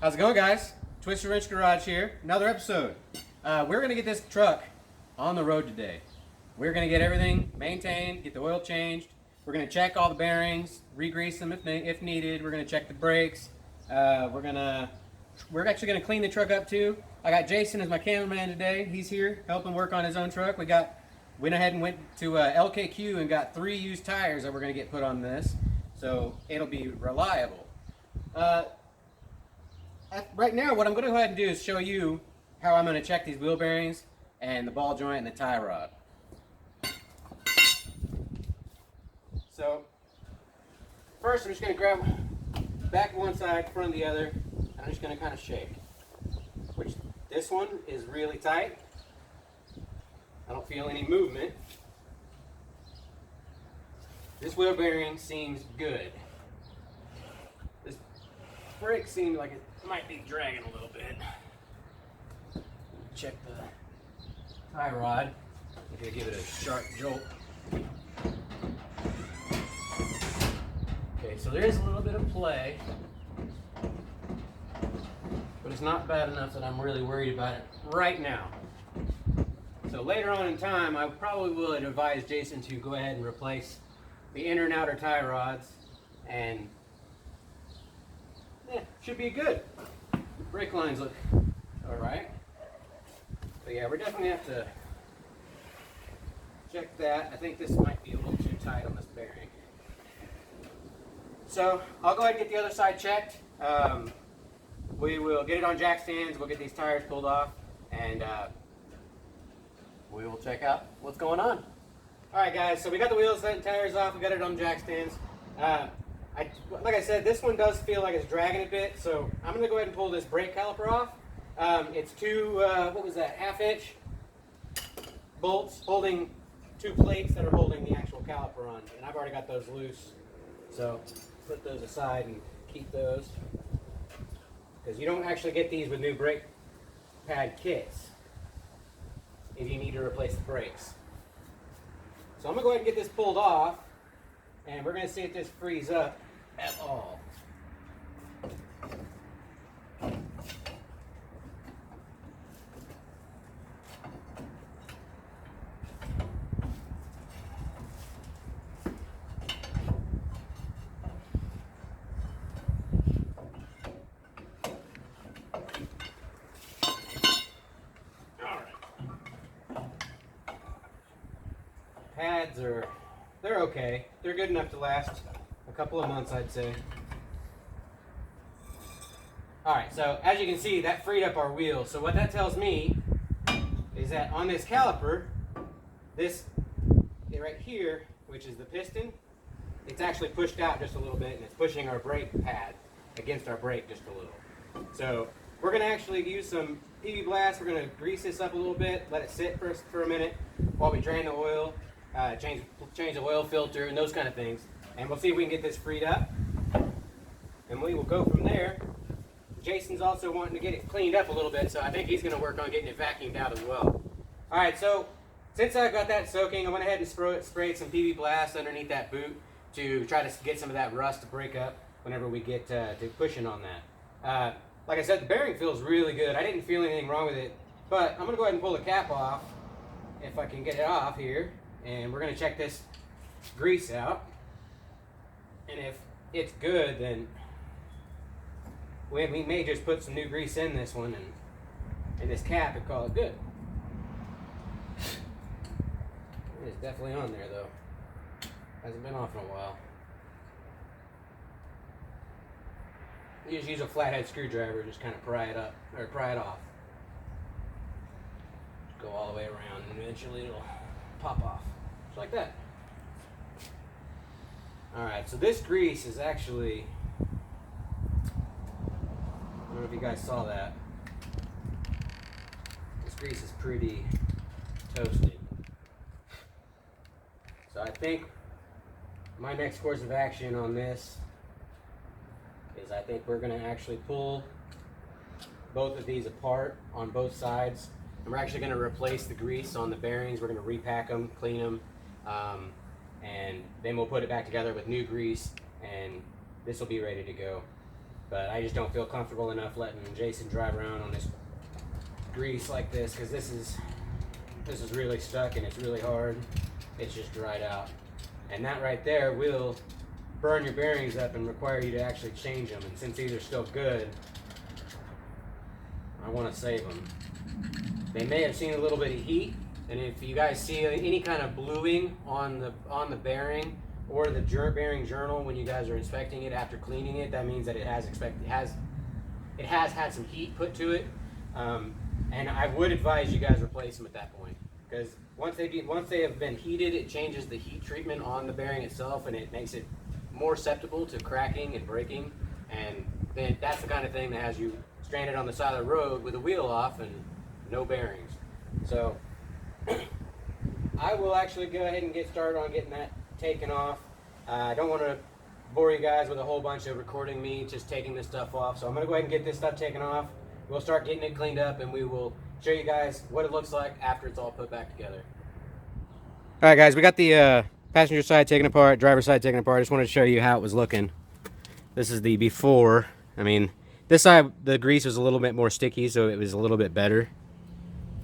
How's it going, guys? Twisted Wrench Garage here. Another episode. We're going to get this truck on the road today. We're going to get everything maintained, get the oil changed. We're going to check all the bearings, re-grease them if needed. We're going to check the brakes. We're actually going to clean the truck up too. I got Jasin as my cameraman today. He's here helping work on his own truck. Went ahead and went to LKQ and got 3 used tires that we're going to get put on this, so it'll be reliable. Right now, what I'm going to go ahead and do is show you how I'm going to check these wheel bearings and the ball joint and the tie rod. So, first I'm just going to grab back one side, front the other, and I'm just going to kind of shake. Which, this one is really tight. I don't feel any movement. This wheel bearing seems good. This brake seems like it might be dragging a little bit. Check the tie rod. I'm going to give it a sharp jolt. Okay, so there is a little bit of play, but it's not bad enough that I'm really worried about it right now. So later on in time, I probably will advise Jasin to go ahead and replace the inner and outer tie rods, and yeah, should be good. The brake lines look all right. But yeah, we're definitely have to check that. I think this might be a little too tight on this bearing. So I'll go ahead and get the other side checked. We will get it on jack stands. We'll get these tires pulled off, and we will check out what's going on. All right, guys. So we got the wheels and tires off. We got it on jack stands. Like I said, this one does feel like it's dragging a bit. So I'm going to go ahead and pull this brake caliper off. It's two, what was that, 1/2 inch bolts holding 2 plates that are holding the actual caliper on. And I've already got those loose. So put those aside and keep those, because you don't actually get these with new brake pad kits if you need to replace the brakes. So I'm going to go ahead and get this pulled off, and we're going to see if this frees up at all. Pads they're okay. They're good enough to last a couple of months, I'd say. Alright, so as you can see, that freed up our wheel. So what that tells me is that on this caliper, this right here, which is the piston, it's actually pushed out just a little bit, and it's pushing our brake pad against our brake just a little. So we're going to actually use some PB Blast. We're going to grease this up a little bit, let it sit for a minute while we drain the oil. Change the oil filter and those kind of things, and we'll see if we can get this freed up, and we will go from there. Jason's also wanting to get it cleaned up a little bit, so I think he's going to work on getting it vacuumed out as well. Alright, so since I got that soaking, I went ahead and sprayed some PB Blast underneath that boot to try to get some of that rust to break up whenever we get to pushing on that. Like I said, the bearing feels really good. I didn't feel anything wrong with it, but I'm going to go ahead and pull the cap off if I can get it off here. And we're going to check this grease out, and if it's good, then we may just put some new grease in this one and this cap and call it good. It is definitely on there though. Hasn't been off in a while. You just use a flathead screwdriver, just kind of pry it up, or pry it off. Go all the way around, and eventually it'll pop off, just like that. Alright, so this grease is actually, I don't know if you guys saw that. This grease is pretty toasted. So I think my next course of action on this is I think we're going to actually pull both of these apart on both sides. And we're actually going to replace the grease on the bearings. We're going to repack them, clean them, and then we'll put it back together with new grease, and this will be ready to go. but I just don't feel comfortable enough letting Jason drive around on this grease like this, because this is really stuck and it's really hard. It's just dried out, and that right there will burn your bearings up and require you to actually change them. And since these are still good, I want to save them. They may have seen a little bit of heat, and if you guys see any kind of bluing on the bearing or the bearing journal when you guys are inspecting it after cleaning it, that means that it has had some heat put to it. And I would advise you guys replace them at that point, because once they have been heated, it changes the heat treatment on the bearing itself, and it makes it more susceptible to cracking and breaking. And then that's the kind of thing that has you stranded on the side of the road with the wheel off and no bearings. So I will actually go ahead and get started on getting that taken off. I don't want to bore you guys with a whole bunch of recording me just taking this stuff off, so I'm going to go ahead and get this stuff taken off. We'll start getting it cleaned up, and we will show you guys what it looks like after it's all put back together. All right, guys, we got the passenger side taken apart, driver side taken apart. I just wanted to show you how it was looking. This is the before. I mean, this side, the grease was a little bit more sticky, so it was a little bit better.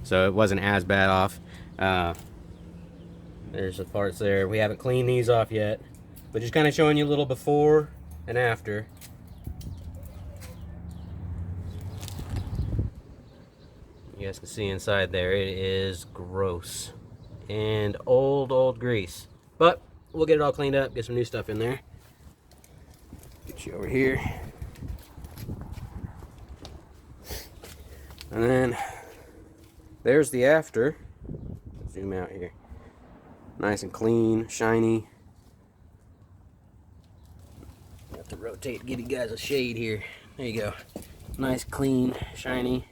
So it wasn't as bad off. There's the parts there. We haven't cleaned these off yet, but just kind of showing you a little before and after. You guys can see inside there, it is gross and old grease, but we'll get it all cleaned up, get some new stuff in there. Get you over here, and then there's the after. Zoom out here. Nice and clean, shiny. I have to rotate to give you guys a shade here. There you go. Nice, clean, shiny.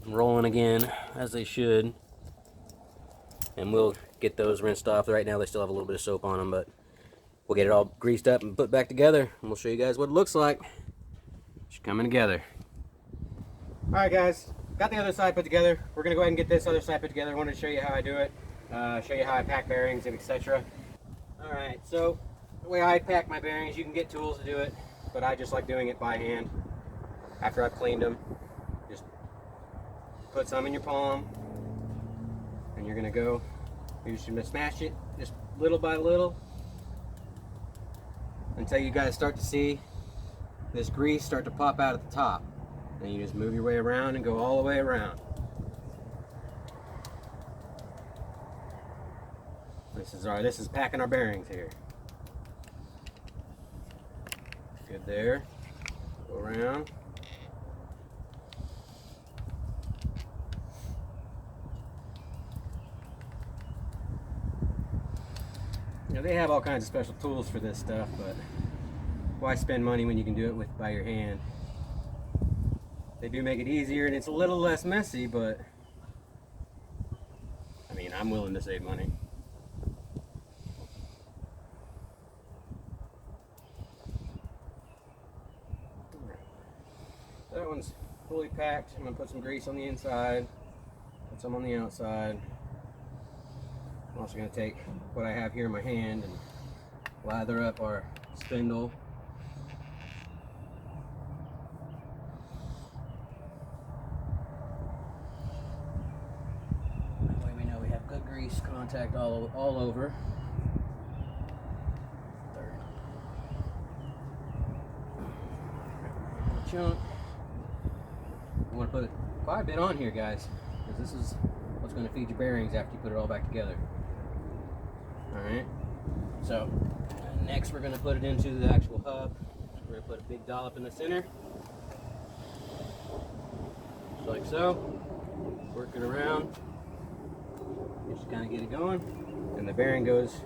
Rolling again, as they should. And we'll get those rinsed off. Right now they still have a little bit of soap on them, but we'll get it all greased up and put back together, and we'll show you guys what it looks like. It's coming together. Alright guys, got the other side put together. We're going to go ahead and get this other side put together. I wanted to show you how I do it, show you how I pack bearings and etc. Alright, so the way I pack my bearings, you can get tools to do it, but I just like doing it by hand after I've cleaned them. Just put some in your palm, and you're going to go, you're just going to smash it just little by little until you guys start to see this grease start to pop out at the top. Then you just move your way around and go all the way around. This is packing our bearings here. Good there. Go around. Now they have all kinds of special tools for this stuff, but why spend money when you can do it by your hand? They do make it easier, and it's a little less messy, but I mean, I'm willing to save money. That one's fully packed. I'm going to put some grease on the inside, put some on the outside. I'm also going to take what I have here in my hand and lather up our spindle. That way we know we have good grease contact all over. Chunk. You want to put quite a bit on here, guys, because this is what's going to feed your bearings after you put it all back together. Alright, so next we're going to put it into the actual hub. We're going to put a big dollop in the center, just like so. Work it around, just kind of get it going, and the bearing goes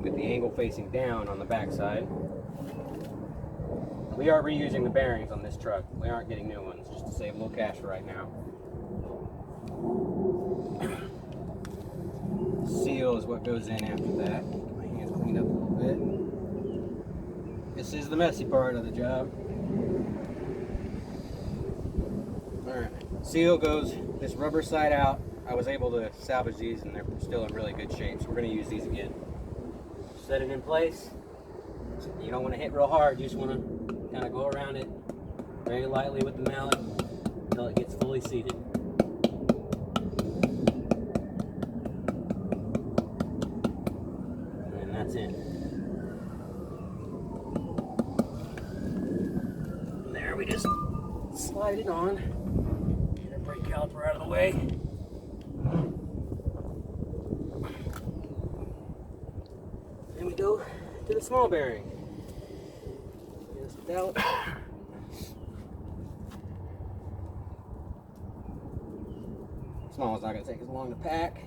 with the angle facing down on the back side. We are reusing the bearings on this truck. We aren't getting new ones, just to save a little cash for right now. Seal is what goes in after that. Get my hands cleaned up a little bit. This is the messy part of the job. Alright, seal goes this rubber side out. I was able to salvage these and they're still in really good shape, so we're going to use these again. Set it in place. You don't want to hit real hard, you just want to Kind of go around it very lightly with the mallet until it gets fully seated. And that's it. And there we just slide it on. Get our brake caliper out of the way. Then we go to the small bearing. Just without. Small one's not going to take as long to pack.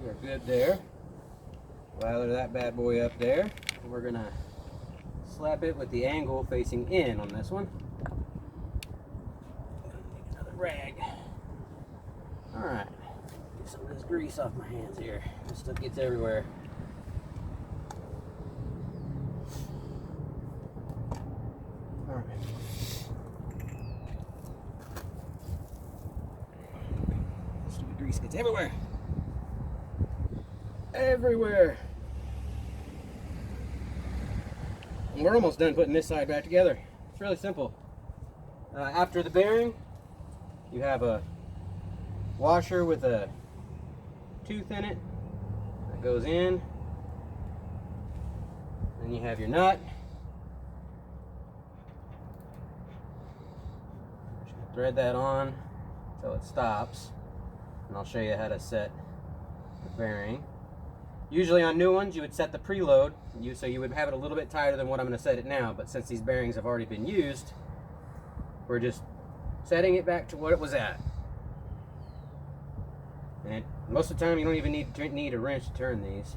We are good there. Lather that bad boy up there. We're going to slap it with the angle facing in on this one. Take another rag. Alright. Get some of this grease off my hands here. This stuff gets everywhere. Alright. Stupid grease gets everywhere. Everywhere. And we're almost done putting this side back together. It's really simple. After the bearing, you have a washer with a tooth in it that goes in. Then you have your nut. Thread that on until it stops. And I'll show you how to set the bearing. Usually on new ones, you would set the preload, so you would have it a little bit tighter than what I'm going to set it now, but since these bearings have already been used, we're just setting it back to what it was at. And most of the time, you don't even need a wrench to turn these.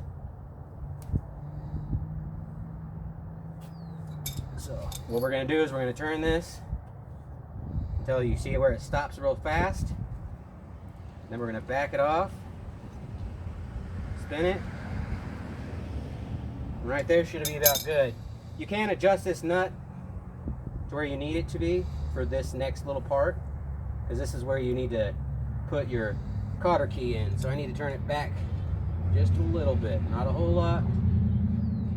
So what we're going to do is we're going to turn this until you see where it stops real fast. Then we're going to back it off, spin it. Right there should be about good. You can adjust this nut to where you need it to be for this next little part, because this is where you need to put your cotter key in. So I need to turn it back just a little bit, not a whole lot.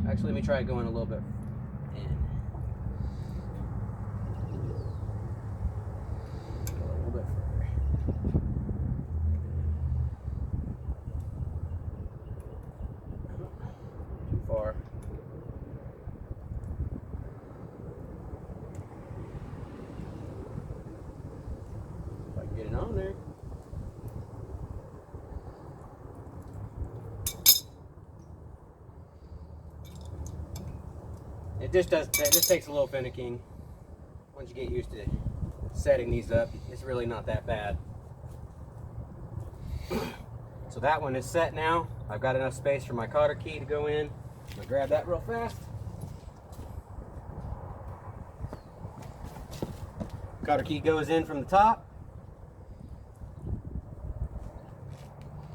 Actually, let me try going a little bit in. Go a little bit further. Too far. If I can get it on there. It just takes a little finicking. Once you get used to setting these up, it's really not that bad. So that one is set now. I've got enough space for my cotter key to go in. I'm gonna grab that real fast. Cotter key goes in from the top.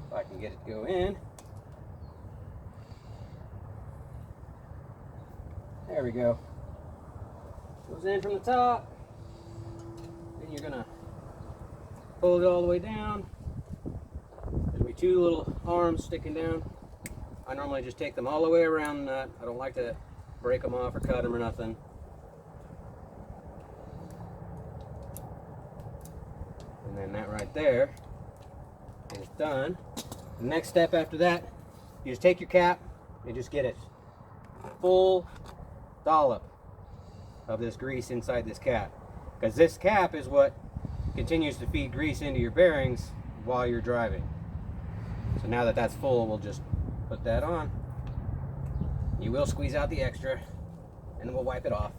If I can get it to go in. There we go. Goes in from the top. Then you're gonna pull it all the way down. There'll be two little arms sticking down. I normally just take them all the way around the nut. I don't like to break them off or cut them or nothing. And then that right there is done. The next step after that, you just take your cap and just get it full dollop of this grease inside this cap, because this cap is what continues to feed grease into your bearings while you're driving. So now that that's full, we'll just put that on. You will squeeze out the extra and then we'll wipe it off.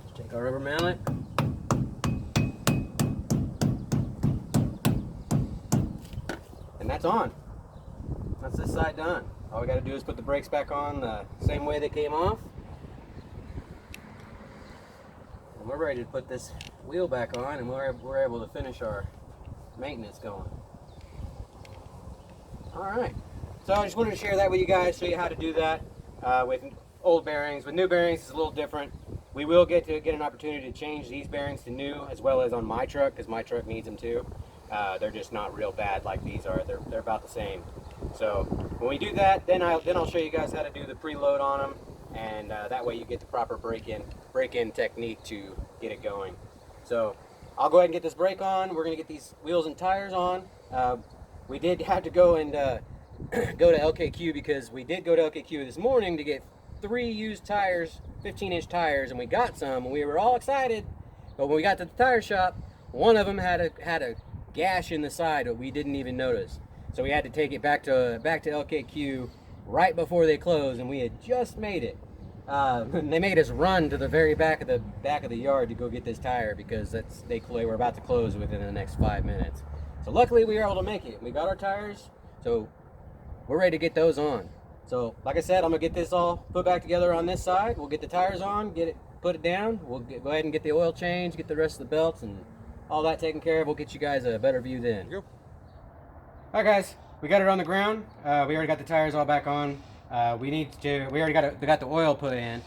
Just take our rubber mallet, and that's on. That's this side done. All we got to do is put the brakes back on the same way they came off. And we're ready to put this wheel back on, and we're able to finish our maintenance going. All right. So I just wanted to share that with you guys, show you how to do that with old bearings. With new bearings, it's a little different. We will get an opportunity to change these bearings to new, as well as on my truck, because my truck needs them too. They're just not real bad like these are. They're about the same. So when we do that, then I'll show you guys how to do the preload on them, and that way you get the proper break-in technique to get it going. So I'll go ahead and get this brake on. We're gonna get these wheels and tires on. We did have to go and go to LKQ, because we did go to LKQ this morning to get 3 used tires, 15-inch tires, and we got some, and we were all excited. But when we got to the tire shop, one of them had a gash in the side that we didn't even notice. So we had to take it back to LKQ right before they closed, and we had just made it. They made us run to the very back of the yard to go get this tire, because they were about to close within the next 5 minutes. So luckily we were able to make it. We got our tires, so we're ready to get those on. So like I said, I'm gonna get this all put back together on this side. We'll get the tires on, put it down. We'll go ahead and get the oil changed, get the rest of the belts and all that taken care of. We'll get you guys a better view then. Yep. All right, guys, we got it on the ground. We already got the tires all back on. We already got the oil put in.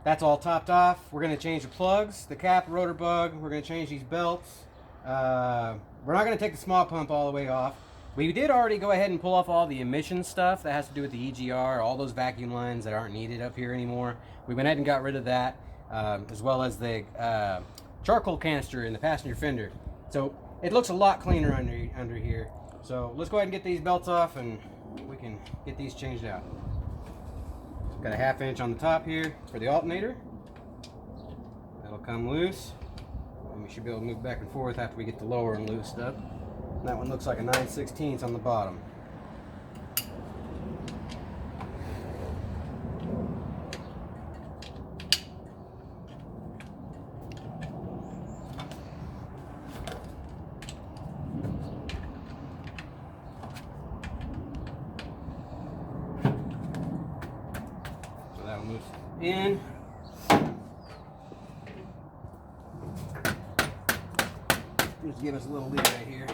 That's all topped off. We're gonna change the plugs, the cap, rotor bug. We're gonna change these belts. We're not gonna take the small pump all the way off. We did already go ahead and pull off all the emission stuff that has to do with the EGR, all those vacuum lines that aren't needed up here anymore. We went ahead and got rid of that, as well as the charcoal canister in the passenger fender. So it looks a lot cleaner under here. So let's go ahead and get these belts off, and we can get these changed out. Got a 1/2 inch on the top here for the alternator. That'll come loose, and we should be able to move back and forth after we get the lower and loosed up. And that one looks like a 9/16 on the bottom. So that one moves in. Just give us a little leeway here.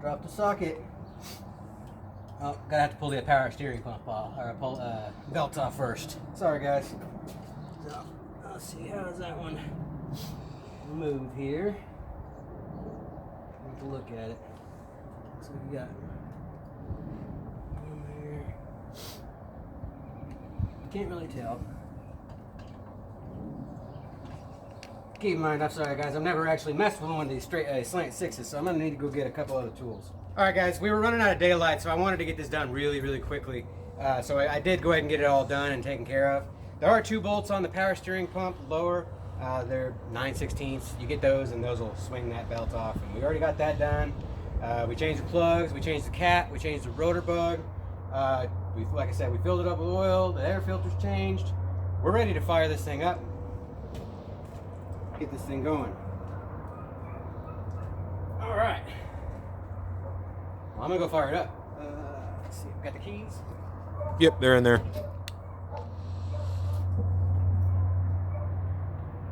Drop the socket. Oh, gotta have to pull the power steering pump off, or pull belt off first. Sorry, guys. So let's see, how does that one move here? Have to look at it. So we got one there. Can't really tell. Keep in mind, I'm sorry guys, I've never actually messed with one of these straight slant 6s, so I'm gonna need to go get a couple other tools. All right guys, we were running out of daylight, so I wanted to get this done really quickly. So I did go ahead and get it all done and taken care of. There are 2 bolts on the power steering pump lower. They're 9/16. You get those, and those will swing that belt off. And we already got that done. We changed the plugs, we changed the cap, we changed the rotor bug. Like I said, we filled it up with oil. The air filter's changed. We're ready to fire this thing up. Get this thing going. All right. Well, I'm gonna go fire it up. Let's see, got the keys? Yep, they're in there.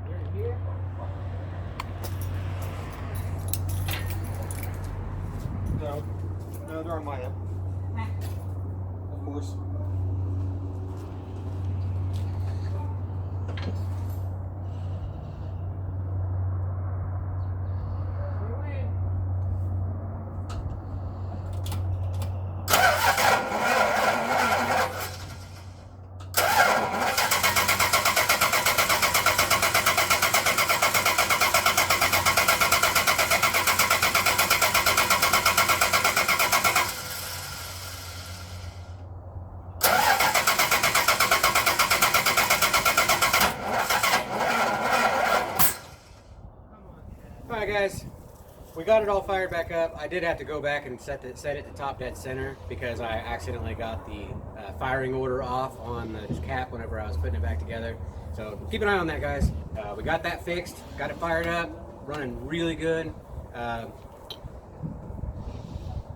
They're in here. No, they're on my end. Of course. Alright guys, we got it all fired back up. I did have to go back and set it to top dead center because I accidentally got the firing order off on the cap whenever I was putting it back together. So keep an eye on that, guys. We got that fixed, got it fired up, running really good.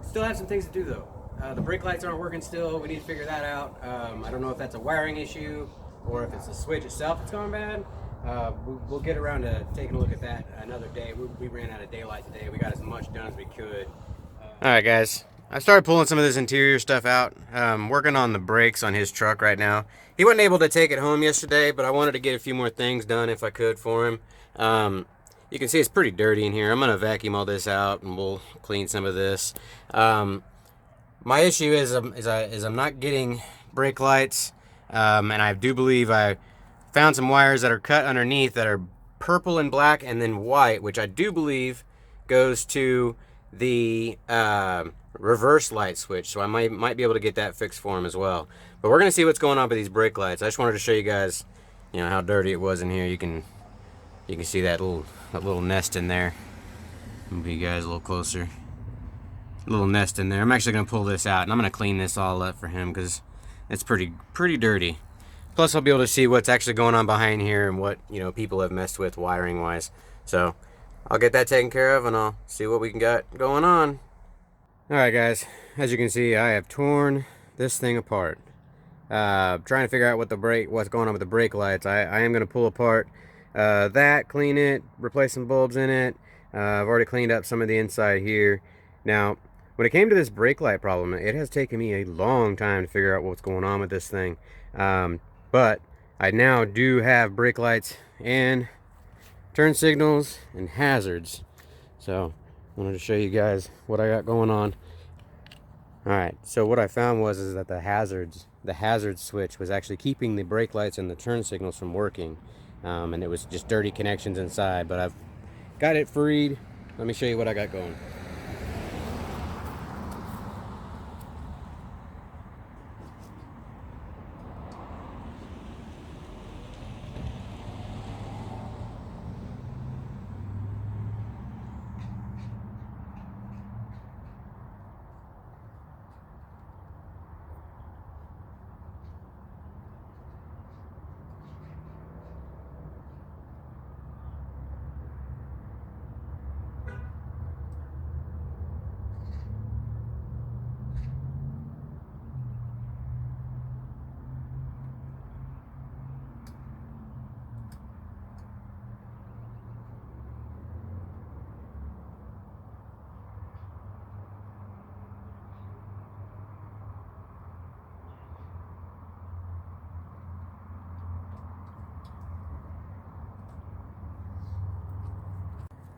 Still have some things to do though. The brake lights aren't working still. We need to figure that out. I don't know if that's a wiring issue or if it's the switch itself that's going bad. we'll get around to taking a look at that another day. We ran out of daylight today. We got as much done as we could. All right, guys. I started pulling some of this interior stuff out. Working on the brakes on his truck right now. He wasn't able to take it home yesterday, but I wanted to get a few more things done if I could for him. You can see it's pretty dirty in here. I'm going to vacuum all this out and we'll clean some of this. My issue is I'm not getting brake lights, and I do believe I found some wires that are cut underneath that are purple and black and then white, which I do believe goes to the reverse light switch. So I might be able to get that fixed for him as well. But we're gonna see what's going on with these brake lights. I just wanted to show you guys, how dirty it was in here. You can see that little nest in there. Move you guys a little closer. Little nest in there. I'm actually gonna pull this out and I'm gonna clean this all up for him because it's pretty dirty. Plus I'll be able to see what's actually going on behind here and what people have messed with wiring wise. So I'll get that taken care of and I'll see what we can got going on. Alright guys, as you can see I have torn this thing apart. Trying to figure out what's going on with the brake lights. I am gonna pull apart that, clean it, replace some bulbs in it. I've already cleaned up some of the inside here. Now when it came to this brake light problem, it has taken me a long time to figure out what's going on with this thing. But I now do have brake lights and turn signals and hazards. So I wanted to show you guys what I got going on. Alright, so what I found is that the hazard switch was actually keeping the brake lights and the turn signals from working. And it was just dirty connections inside, but I've got it freed. Let me show you what I got going.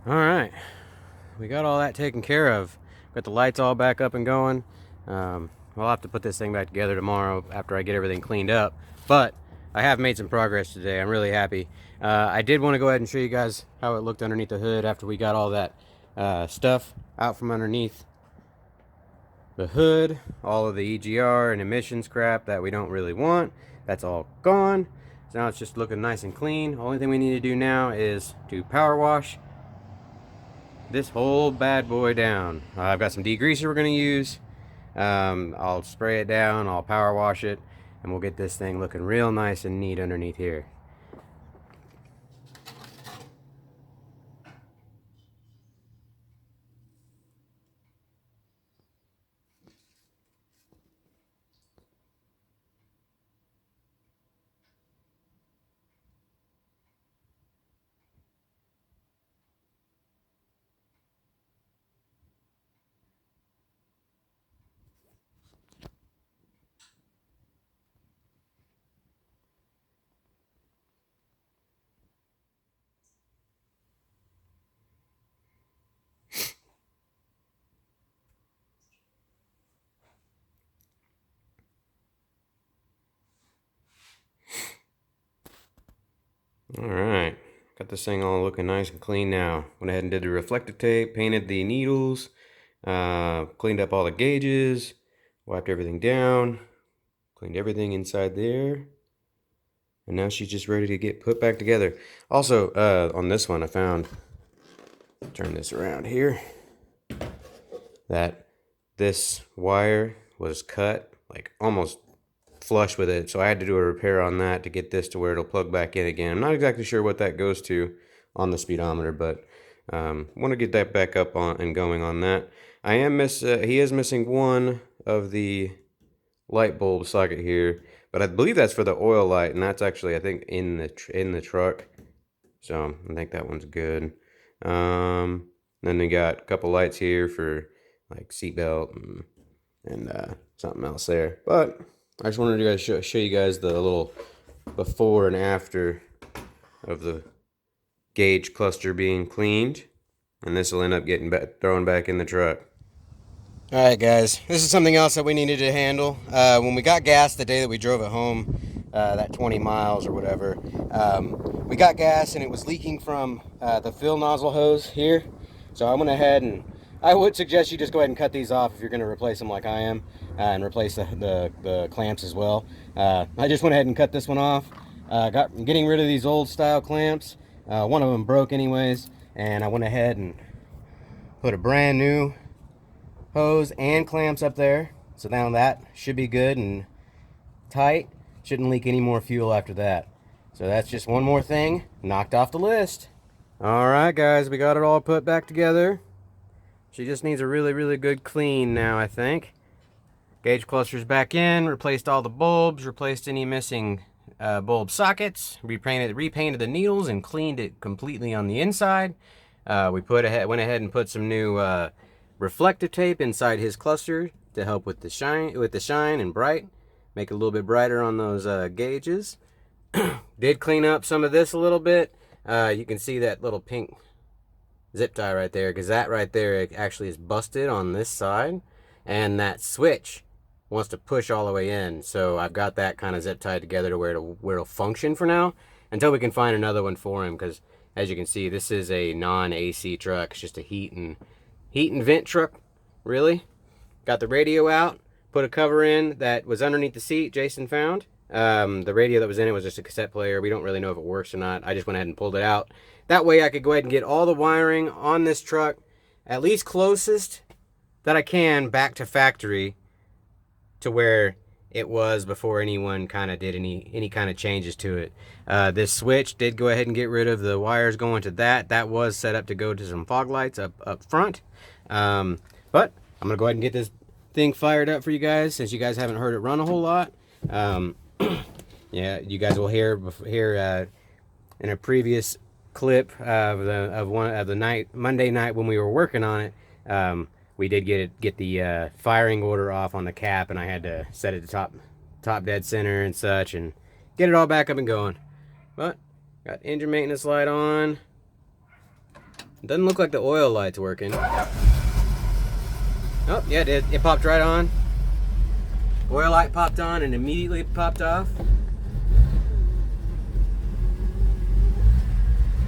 Alright, we got all that taken care of. Got the lights all back up and going. I'll have to put this thing back together tomorrow after I get everything cleaned up. But I have made some progress today. I'm really happy. I did want to go ahead and show you guys how it looked underneath the hood after we got all that stuff out from underneath the hood. All of the EGR and emissions crap that we don't really want. That's all gone. So now it's just looking nice and clean. Only thing we need to do now is to power wash this whole bad boy down. I've got some degreaser we're going to use. I'll spray it down, I'll power wash it, and we'll get this thing looking real nice and neat underneath here. Alright, got this thing all looking nice and clean now. Went ahead and did the reflective tape, painted the needles, cleaned up all the gauges, wiped everything down, cleaned everything inside there. And now she's just ready to get put back together. Also, on this one I found, turn this around here, that this wire was cut like almost flush with it, so I had to do a repair on that to get this to where it'll plug back in again. I'm not exactly sure what that goes to on the speedometer, but want to get that back up on and going on that. He is missing one of the light bulb socket here, but I believe that's for the oil light, and that's actually I think in the truck. So I think that one's good. Then we got a couple lights here for like seatbelt and something else there. But I just wanted to show you guys the little before and after of the gauge cluster being cleaned, and this will end up getting thrown back in the truck. Alright guys, this is something else that we needed to handle. When we got gas the day that we drove it home, that 20 miles or whatever, we got gas and it was leaking from the fill nozzle hose here. So I went ahead and I would suggest you just go ahead and cut these off if you're going to replace them like I am, and replace the clamps as well. I just went ahead and cut this one off. Getting rid of these old style clamps. One of them broke anyways, and I went ahead and put a brand new hose and clamps up there. So now that should be good and tight. Shouldn't leak any more fuel after that. So that's just one more thing knocked off the list. Alright guys, we got it all put back together. She just needs a really good clean now, I think. Gauge cluster's back in, replaced all the bulbs, replaced any missing bulb sockets, repainted the needles and cleaned it completely on the inside. We went ahead and put some new reflective tape inside his cluster to help with the shine and bright, make it a little bit brighter on those gauges. Did clean up some of this a little bit. You can see that little pink zip tie right there, because that right there actually is busted on this side, and that switch wants to push all the way in. So I've got that kind of zip tied together to where it'll function for now until we can find another one for him, because as you can see, this is a non-AC truck. It's just a heat and vent truck, really. Got the radio out, put a cover in that was underneath the seat Jasin found. The radio that was in it was just a cassette player. We don't really know if it works or not. I just went ahead and pulled it out. That way I could go ahead and get all the wiring on this truck, at least closest that I can back to factory, to where it was before anyone kind of did any kind of changes to it. This switch did go ahead and get rid of the wires going to that. That was set up to go to some fog lights up front. But I'm going to go ahead and get this thing fired up for you guys, since you guys haven't heard it run a whole lot. Yeah, you guys will hear in a previous clip of the Monday night when we were working on it. We did get the firing order off on the cap, and I had to set it to top dead center and such, and get it all back up and going. But got engine maintenance light on. Doesn't look like the oil light's working. Oh yeah, it popped right on. Oil light popped on and immediately popped off.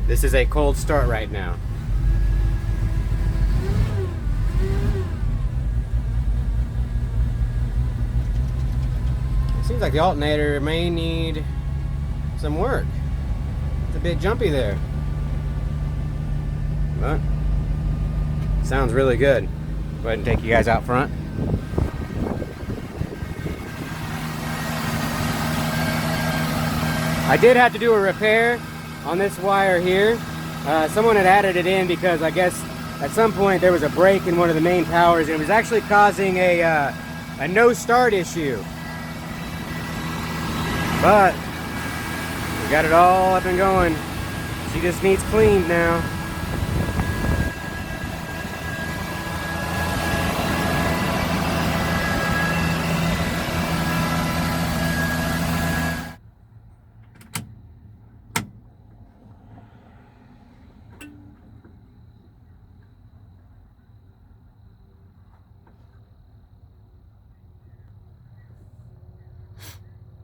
This is a cold start right now. It seems like the alternator may need some work. It's a bit jumpy there. But sounds really good. Go ahead and take you guys out front. I did have to do a repair on this wire here. Someone had added it in because I guess at some point there was a break in one of the main powers, and it was actually causing a no start issue. But we got it all up and going. She just needs cleaned now.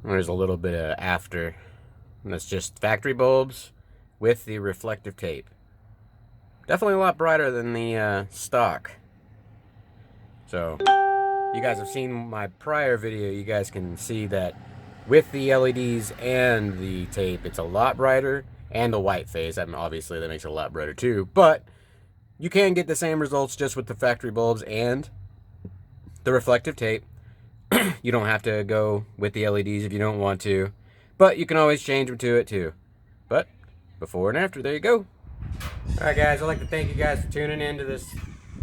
There's a little bit of after, and that's just factory bulbs with the reflective tape. Definitely a lot brighter than the stock. So you guys have seen my prior video. You guys can see that with the LEDs and the tape, it's a lot brighter, and the white phase. I mean, obviously that makes it a lot brighter too, but you can get the same results just with the factory bulbs and the reflective tape. You don't have to go with the LEDs if you don't want to, but you can always change them to it too. But before and after, there you go. Alright guys, I'd like to thank you guys for tuning in to this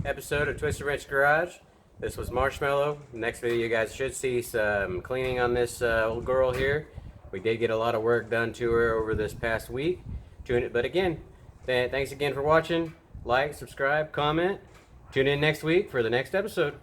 episode of Twisted Wrench Garage. This was Marshmallow. Next video you guys should see some cleaning on this old girl here. We did get a lot of work done to her over this past week. But again, thanks again for watching. Like, subscribe, comment. Tune in next week for the next episode.